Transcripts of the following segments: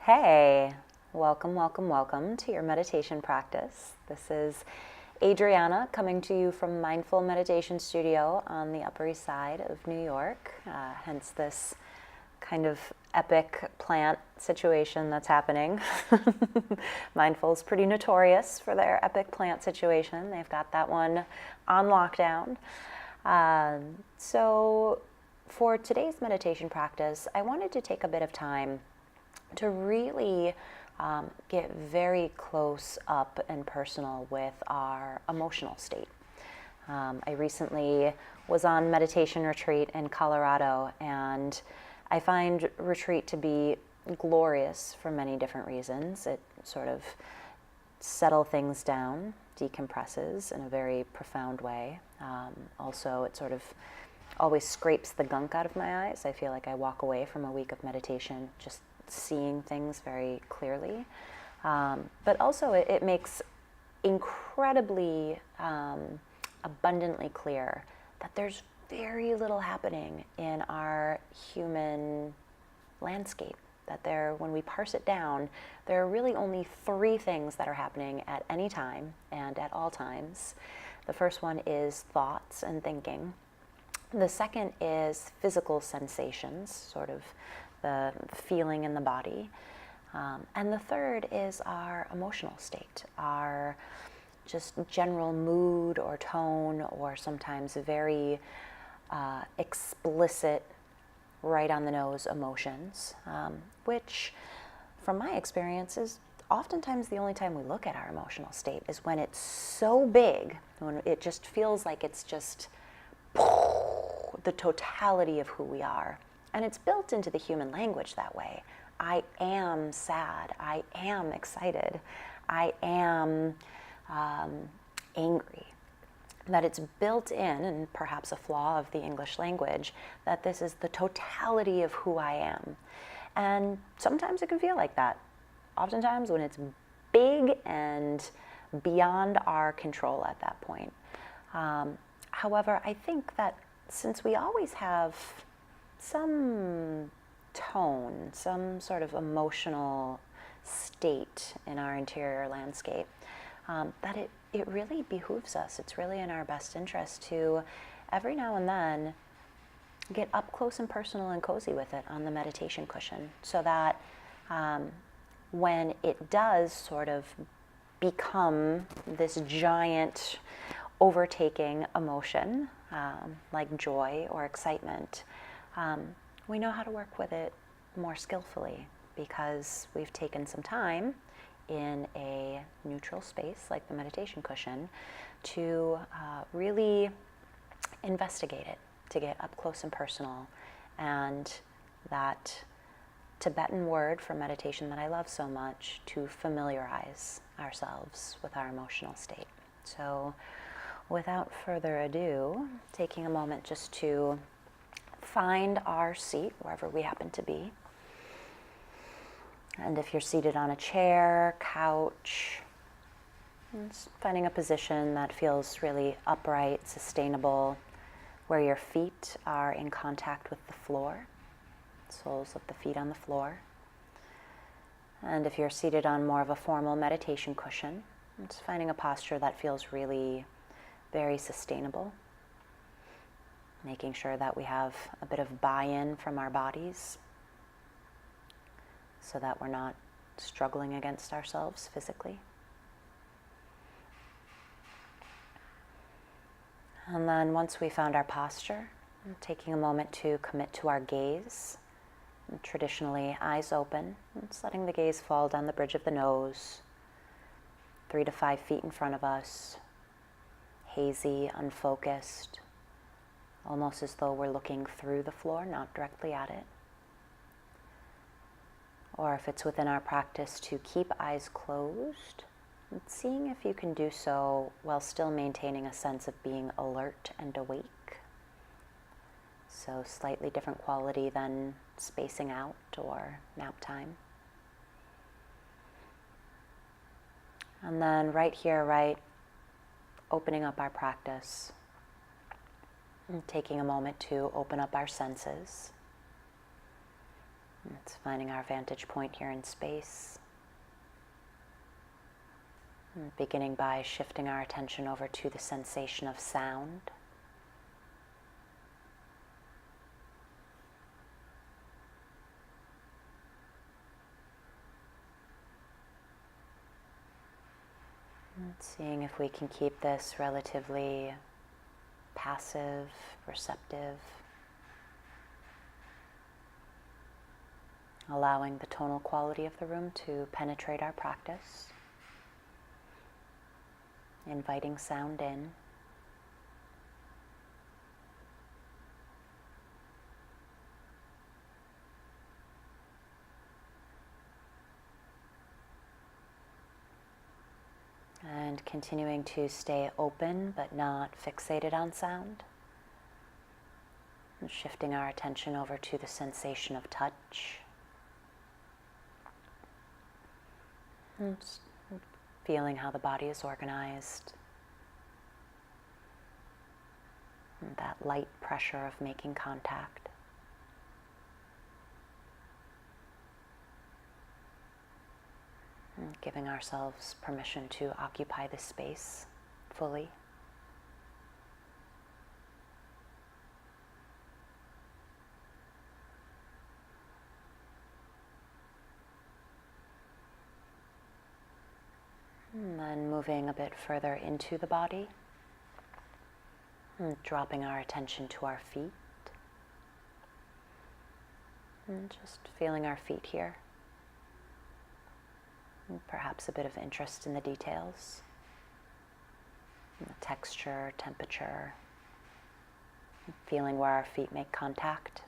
Hey, welcome, welcome, welcome to your meditation practice. This is Adriana coming to you from Mindful Meditation Studio on the Upper East Side of New York, hence this kind of epic plant situation that's happening. Mindful is pretty notorious for their epic plant situation. They've got that one on lockdown. So for today's meditation practice, I wanted to take a bit of time to really get very close up and personal with our emotional state. I recently was on meditation retreat in Colorado, and I find retreat to be glorious for many different reasons. It sort of settles things down, decompresses in a very profound way. Also, it sort of always scrapes the gunk out of my eyes. I feel like I walk away from a week of meditation just seeing things very clearly. But also it makes incredibly abundantly clear that there's very little happening in our human landscape. That when we parse it down, there are really only three things that are happening at any time and at all times. The first one is thoughts and thinking. The second is physical sensations, sort of the feeling in the body. And the third is our emotional state, our just general mood or tone, or sometimes very explicit, right on the nose emotions, which from my experience is oftentimes the only time we look at our emotional state is when it's so big, when it just feels like it's just the totality of who we are. And it's built into the human language that way. I am sad. I am excited. I am angry. That it's built in, and perhaps a flaw of the English language, that this is the totality of who I am. And sometimes it can feel like that. Oftentimes when it's big and beyond our control at that point. However, I think that since we always have some tone, some sort of emotional state in our interior landscape, that it really behooves us. It's really in our best interest to every now and then get up close and personal and cozy with it on the meditation cushion, so that when it does sort of become this giant overtaking emotion, like joy or excitement, we know how to work with it more skillfully because we've taken some time in a neutral space like the meditation cushion to really investigate it, to get up close and personal. And that Tibetan word for meditation that I love so much, to familiarize ourselves with our emotional state. So without further ado, taking a moment just to find our seat wherever we happen to be. And if you're seated on a chair, couch, finding a position that feels really upright, sustainable, where your feet are in contact with the floor, soles of the feet on the floor. And if you're seated on more of a formal meditation cushion, just finding a posture that feels really very sustainable. Making sure that we have a bit of buy-in from our bodies so that we're not struggling against ourselves physically. And then once we found our posture, taking a moment to commit to our gaze. And traditionally, eyes open, and just letting the gaze fall down the bridge of the nose, 3 to 5 feet in front of us, hazy, unfocused, almost as though we're looking through the floor, not directly at it. Or if it's within our practice to keep eyes closed, and seeing if you can do so while still maintaining a sense of being alert and awake. So slightly different quality than spacing out or nap time. And then right here, opening up our practice. And taking a moment to open up our senses. It's finding our vantage point here in space. And beginning by shifting our attention over to the sensation of sound. And seeing if we can keep this relatively passive, receptive, allowing the tonal quality of the room to penetrate our practice, inviting sound in. And continuing to stay open but not fixated on sound. And shifting our attention over to the sensation of touch. And just feeling how the body is organized. And that light pressure of making contact. And giving ourselves permission to occupy this space fully. And then moving a bit further into the body, and dropping our attention to our feet, and just feeling our feet here. And perhaps a bit of interest in the details, in the texture, temperature, feeling where our feet make contact.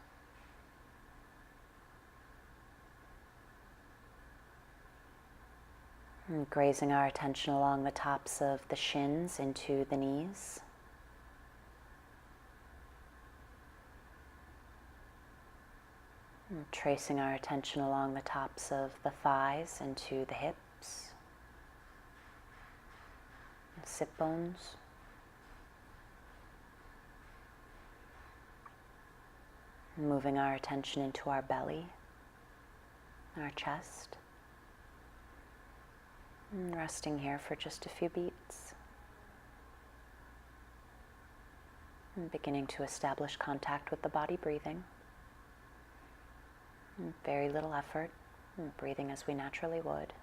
And grazing our attention along the tops of the shins into the knees. And tracing our attention along the tops of the thighs into the hips, and sit bones. And moving our attention into our belly, our chest. And resting here for just a few beats. And beginning to establish contact with the body breathing. And very little effort, and breathing as we naturally would.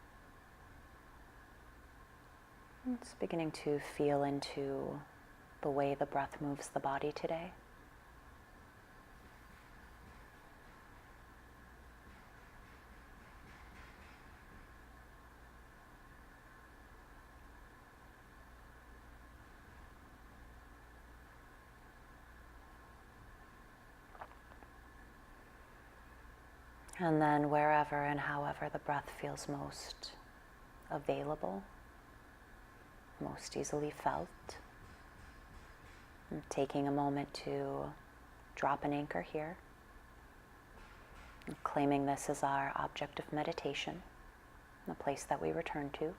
And it's beginning to feel into the way the breath moves the body today. And then wherever and however the breath feels most available, most easily felt, and taking a moment to drop an anchor here, and claiming this as our object of meditation, the place that we return to.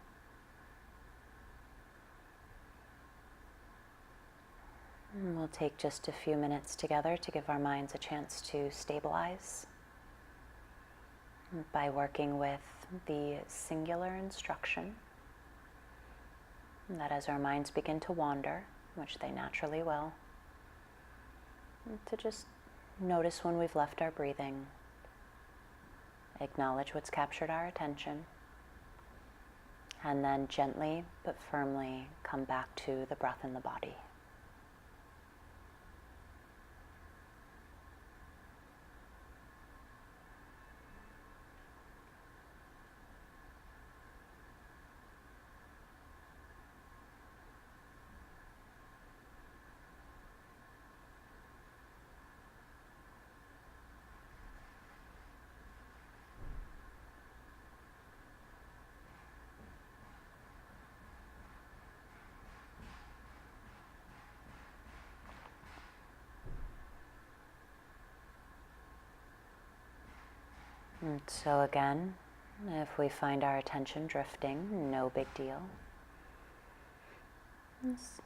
And we'll take just a few minutes together to give our minds a chance to stabilize by working with the singular instruction that as our minds begin to wander, which they naturally will, to just notice when we've left our breathing, acknowledge what's captured our attention, and then gently but firmly come back to the breath in the body. And so again, if we find our attention drifting, no big deal. Just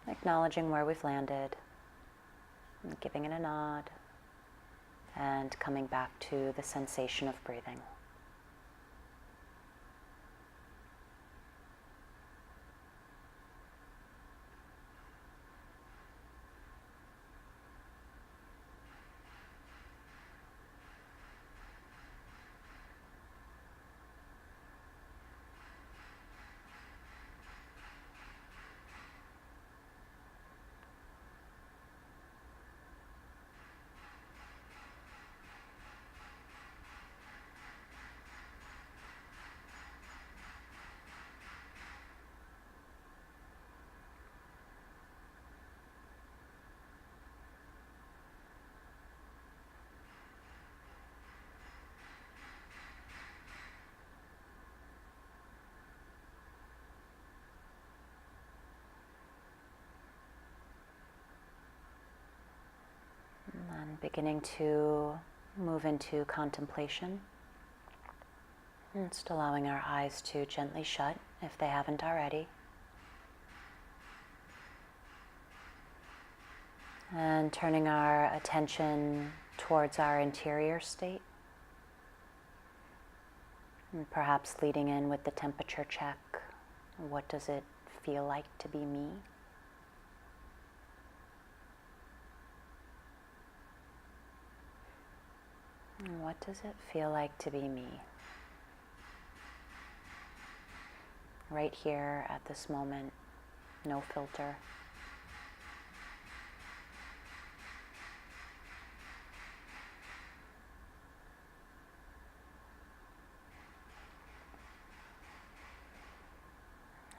acknowledging where we've landed, and giving it a nod, and coming back to the sensation of breathing. And beginning to move into contemplation. And just allowing our eyes to gently shut if they haven't already. And turning our attention towards our interior state. And perhaps leading in with the temperature check. What does it feel like to be me? And what does it feel like to be me? Right here at this moment, no filter.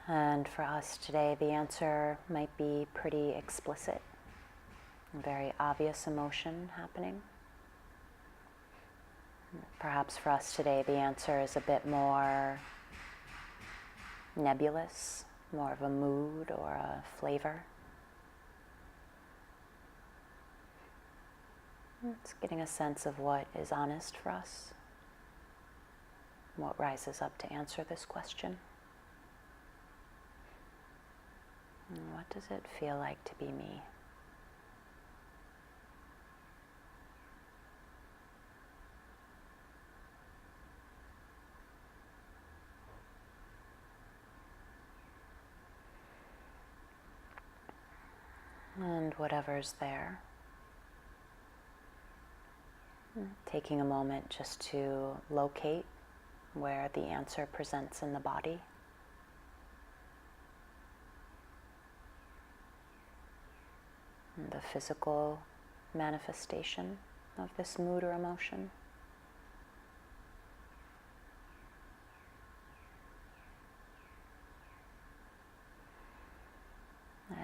And for us today, the answer might be pretty explicit. A very obvious emotion happening. Perhaps for us today, the answer is a bit more nebulous, more of a mood or a flavor. It's getting a sense of what is honest for us, what rises up to answer this question. And what does it feel like to be me? And whatever's there, taking a moment just to locate where the answer presents in the body. And the physical manifestation of this mood or emotion.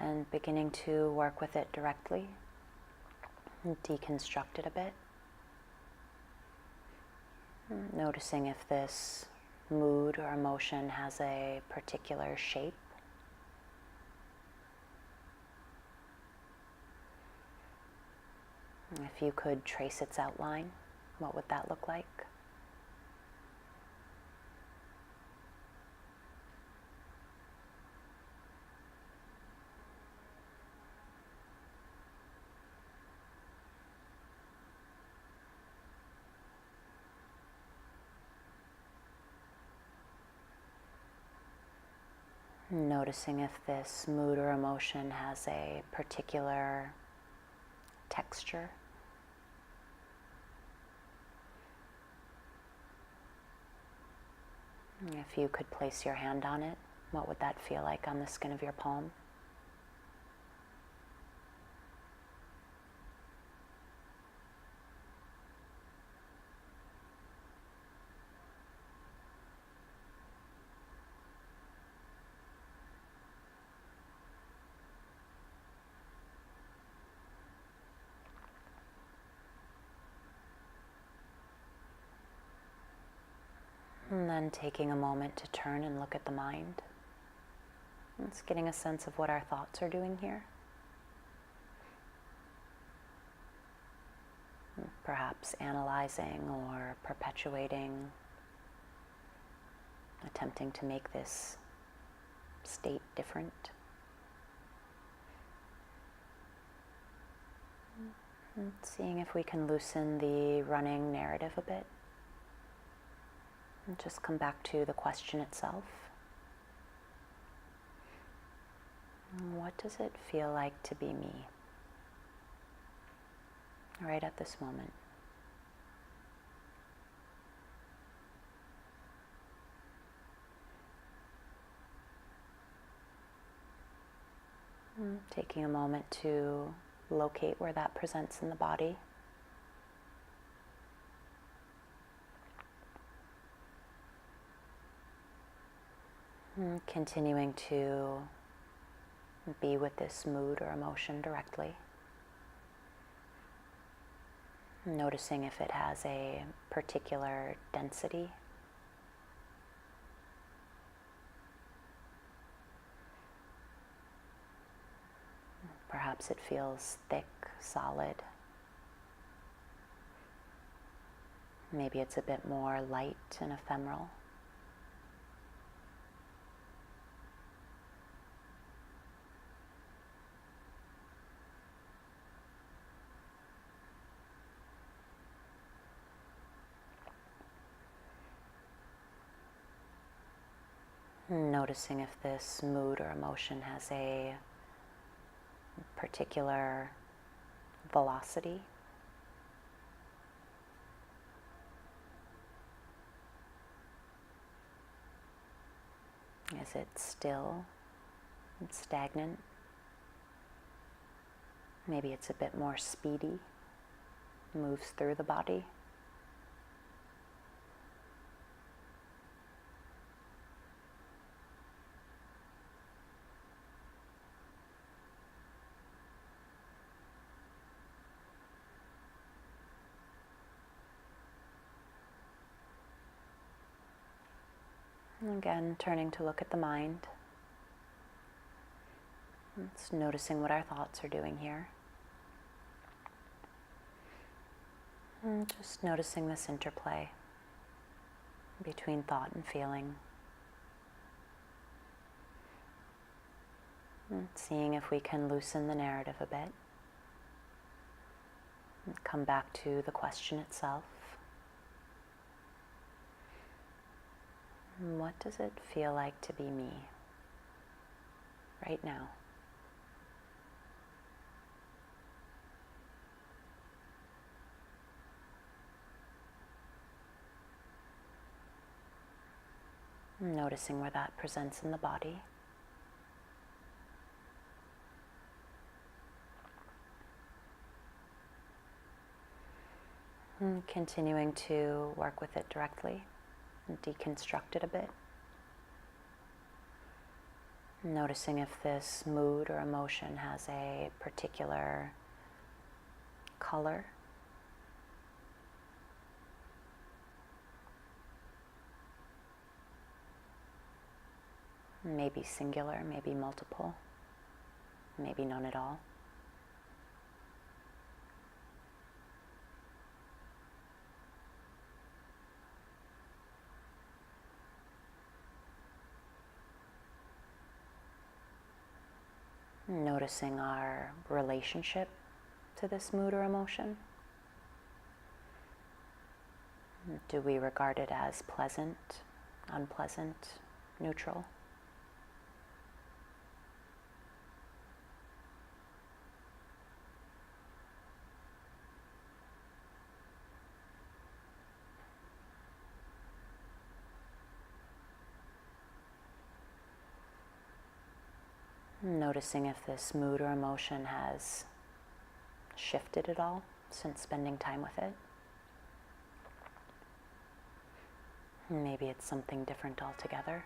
And beginning to work with it directly, and deconstruct it a bit. Noticing if this mood or emotion has a particular shape. If you could trace its outline, what would that look like? Noticing if this mood or emotion has a particular texture. If you could place your hand on it, what would that feel like on the skin of your palm? And then taking a moment to turn and look at the mind. It's getting a sense of what our thoughts are doing here. Perhaps analyzing or perpetuating, attempting to make this state different. And seeing if we can loosen the running narrative a bit. And just come back to the question itself. What does it feel like to be me? Right at this moment. Taking a moment to locate where that presents in the body. Continuing to be with this mood or emotion directly. Noticing if it has a particular density. Perhaps it feels thick, solid. Maybe it's a bit more light and ephemeral. Noticing if this mood or emotion has a particular velocity. Is it still and stagnant? Maybe it's a bit more speedy, moves through the body. And again, turning to look at the mind. It's noticing what our thoughts are doing here. And just noticing this interplay between thought and feeling. And seeing if we can loosen the narrative a bit. And come back to the question itself. What does it feel like to be me right now? Noticing where that presents in the body. And continuing to work with it directly and deconstruct it a bit. Noticing if this mood or emotion has a particular color. Maybe singular, maybe multiple, maybe none at all. Noticing our relationship to this mood or emotion. Do we regard it as pleasant, unpleasant, neutral? Noticing if this mood or emotion has shifted at all since spending time with it. Maybe it's something different altogether.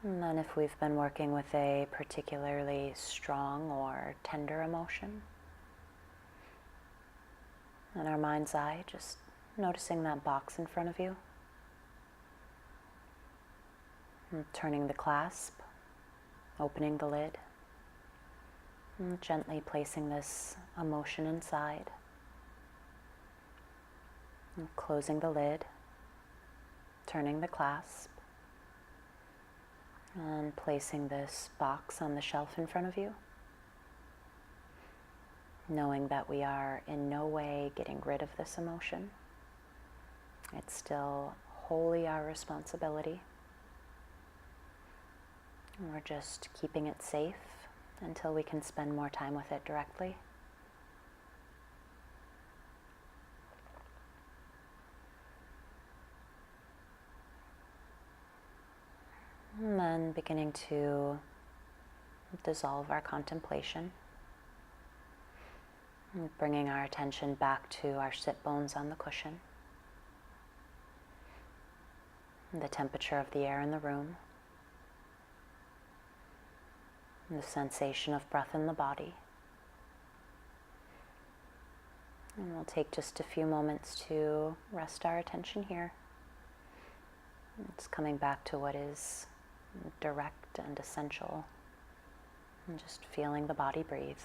And then if we've been working with a particularly strong or tender emotion, in our mind's eye, just noticing that box in front of you. And turning the clasp, opening the lid, And gently placing this emotion inside. And closing the lid, turning the clasp, and placing this box on the shelf in front of you, knowing that we are in no way getting rid of this emotion. It's still wholly our responsibility. And we're just keeping it safe until we can spend more time with it directly. And then beginning to dissolve our contemplation, and bringing our attention back to our sit bones on the cushion, and the temperature of the air in the room, and the sensation of breath in the body. And we'll take just a few moments to rest our attention here. It's coming back to what is direct and essential, and just feeling the body breathe.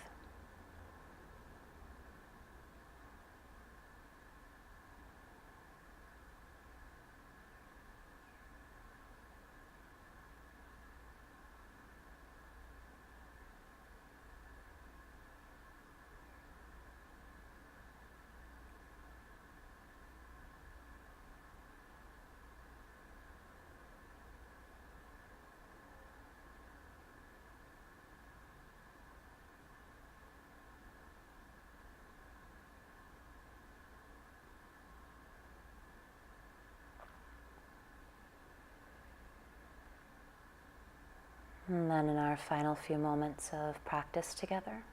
And then in our final few moments of practice together,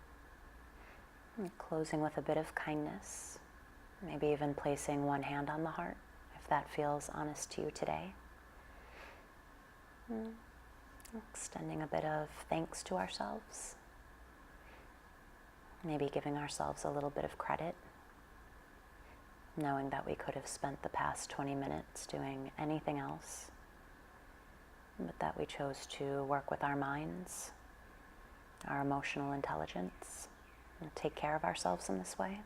closing with a bit of kindness, maybe even placing one hand on the heart, if that feels honest to you today. Extending a bit of thanks to ourselves, maybe giving ourselves a little bit of credit, knowing that we could have spent the past 20 minutes doing anything else, but that we chose to work with our minds, our emotional intelligence, and take care of ourselves in this way.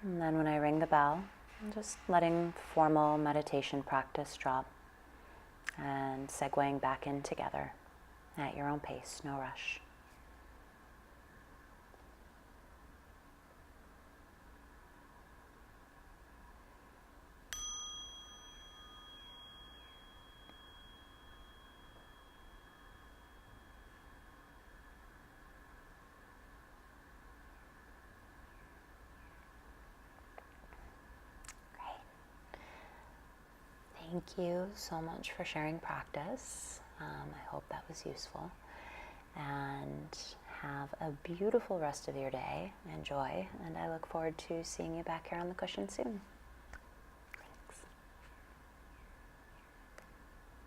And then when I ring the bell, I'm just letting formal meditation practice drop and segueing back in together at your own pace, no rush. Thank you so much for sharing practice. I hope that was useful. And have a beautiful rest of your day. Enjoy. And I look forward to seeing you back here on the cushion soon.